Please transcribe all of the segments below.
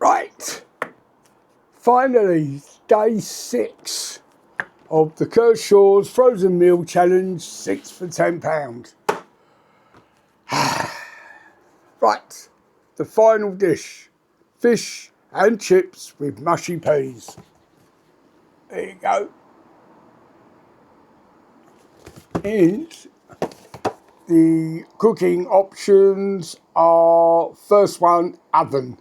Right, finally, day 6 of the Kershaws Frozen Meal Challenge, 6 for £10. Right, the final dish, fish and chips with mushy peas. There you go. And the cooking options are, first one, oven.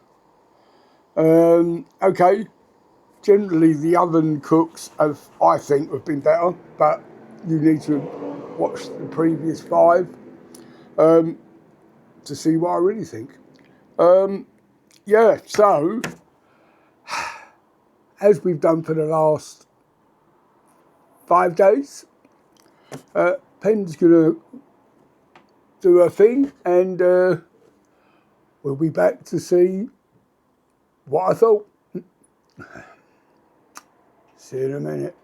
Okay, generally the oven cooks I think have been better, but you need to watch the previous 5 to see what I really think. Yeah, so as we've done for the last 5 days, Pen's gonna do her thing, and we'll be back to see what I thought. See you in a minute.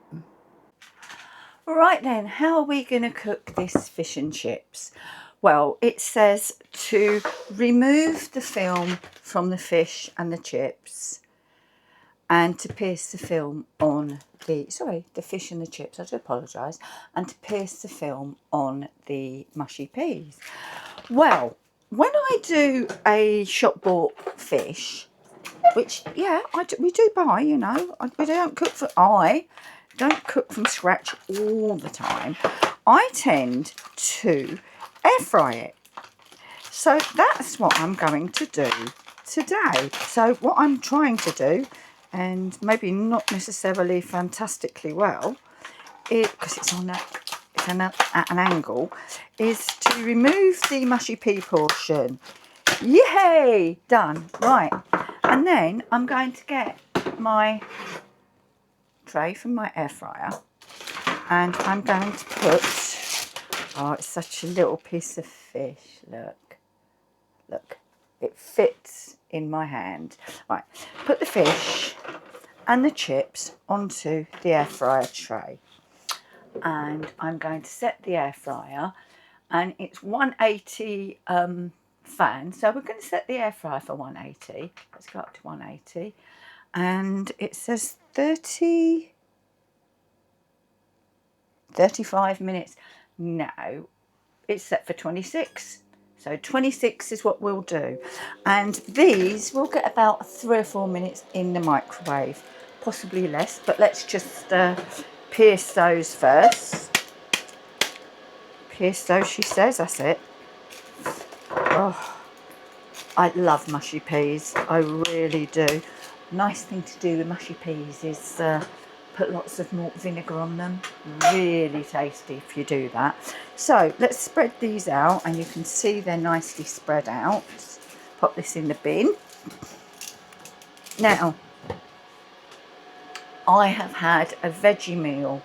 Right then, how are we going to cook this fish and chips? Well, it says to remove the film from the fish and the chips and to pierce the film on the fish and the chips, I do apologise, and to pierce the film on the mushy peas. Well, when I do a shop bought fish, which, yeah, we do buy, you know, we don't cook from scratch all the time. I tend to air fry it. So that's what I'm going to do today. So what I'm trying to do, and maybe not necessarily fantastically well, because it's at an angle, is to remove the mushy pea portion. Yay! Done. Right. And then I'm going to get my tray from my air fryer, and I'm going to put, oh, it's such a little piece of fish. Look, it fits in my hand. Right, put the fish and the chips onto the air fryer tray, and I'm going to set the air fryer, and it's 180 fan, so we're going to set the air fryer for 180. Let's go up to 180, and it says 35 minutes. No, it's set for 26. So 26 is what we'll do. And these will get about 3 or 4 minutes in the microwave, possibly less, but let's just pierce those first. Pierce those, she says, that's it. Oh, I love mushy peas, I really do. Nice thing to do with mushy peas is put lots of malt vinegar on them. Really tasty if you do that. So let's spread these out, and you can see they're nicely spread out. Pop this in the bin. Now, I have had a veggie meal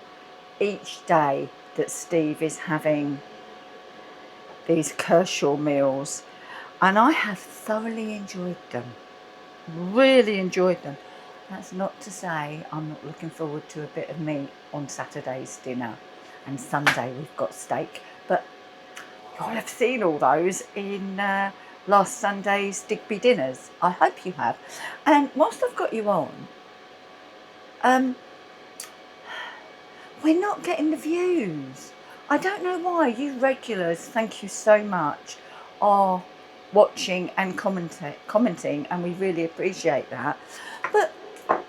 each day that Steve is having these Kershaw meals, and I have thoroughly enjoyed them. Really enjoyed them. That's not to say I'm not looking forward to a bit of meat on Saturday's dinner, and Sunday we've got steak, but you'll have seen all those in last Sunday's Digby dinners. I hope you have. And whilst I've got you on, we're not getting the views. I don't know why. You regulars, thank you so much, are watching and commenting, and we really appreciate that. But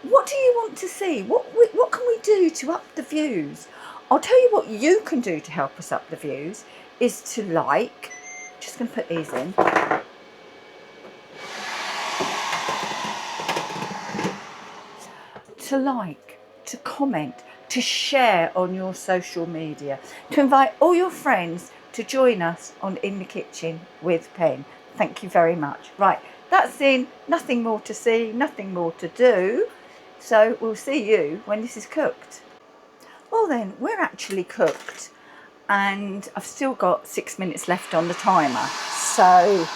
what do you want to see? What can we do to up the views? I'll tell you what you can do to help us up the views is to like. Just going to put these in. To like, to comment, to share on your social media, to invite all your friends to join us on In the Kitchen with Pen. Thank you very much. Right, that's in. Nothing more to see, nothing more to do. So we'll see you when this is cooked. Well then, we're actually cooked, and I've still got 6 minutes left on the timer. So,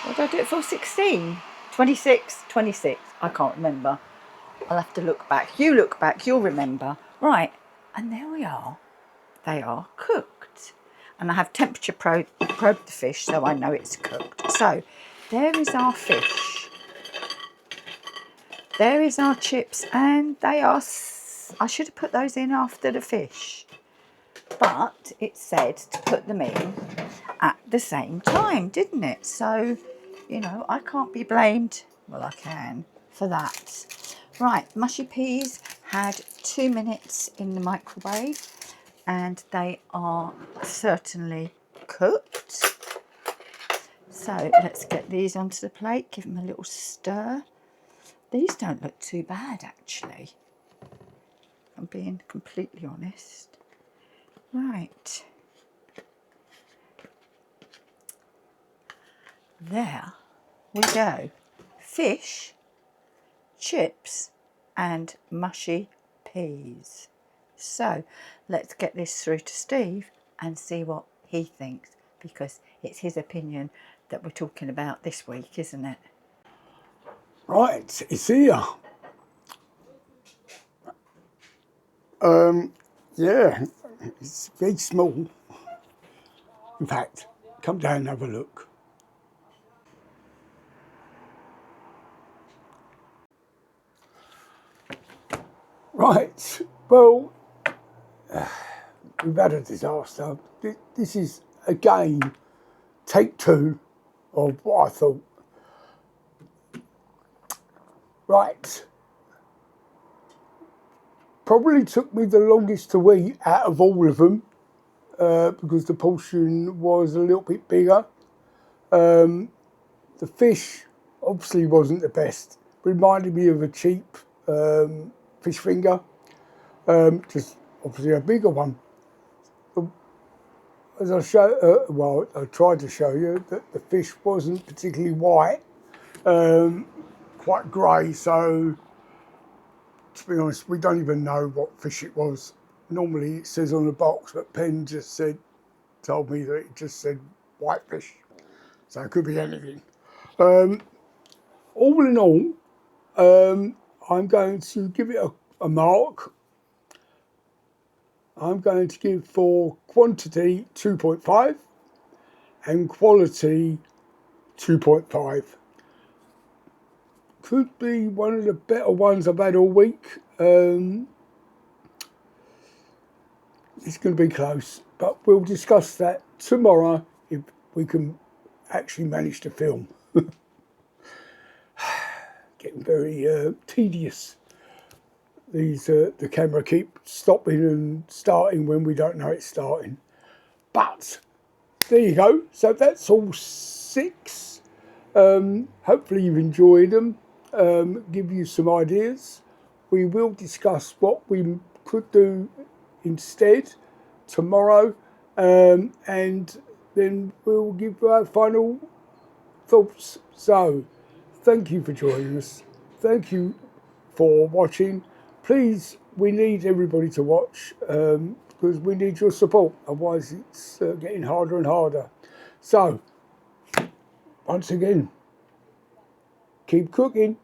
what did I do it for? 16? 26? 26? I can't remember. I'll have to look back. You look back, you'll remember. Right, and there we are. They are cooked. And I have temperature probed the fish, so I know it's cooked. So, there is our fish. there is our chips, and they are, I should have put those in after the fish, but it said to put them in at the same time, didn't it? So, you know, I can't be blamed, well I can, for that. Right, mushy peas had 2 minutes in the microwave, and they are certainly cooked. So let's get these onto the plate, give them a little stir. These don't look too bad, actually. I'm being completely honest. Right. There we go. Fish, chips, and mushy peas. So let's get this through to Steve and see what he thinks, because it's his opinion that we're talking about this week, isn't it? Right, it's here. Yeah, it's very small. In fact, come down and have a look. Right, well, we've had a disaster. This is, again, take 2 of what I thought. Right. Probably took me the longest to eat out of all of them, because the portion was a little bit bigger. The fish obviously wasn't the best. Reminded me of a cheap fish finger, just obviously a bigger one. As I I tried to show you that the fish wasn't particularly white, quite grey. So, to be honest, we don't even know what fish it was. Normally it says on the box, but Penn just told me that it just said whitefish. So it could be anything. All in all, I'm going to give it a mark. I'm going to give for quantity 2.5 and quality 2.5. Could be one of the better ones I've had all week. It's going to be close, but we'll discuss that tomorrow if we can actually manage to film. Getting very tedious. The camera keep stopping and starting when we don't know it's starting. But there you go. So that's all 6. Hopefully you've enjoyed them. Give you some ideas. We will discuss what we could do instead tomorrow, and then we'll give our final thoughts. So thank you for joining us. Thank you for watching. Please, we need everybody to watch, because we need your support. Otherwise it's getting harder and harder. So once again, keep cooking.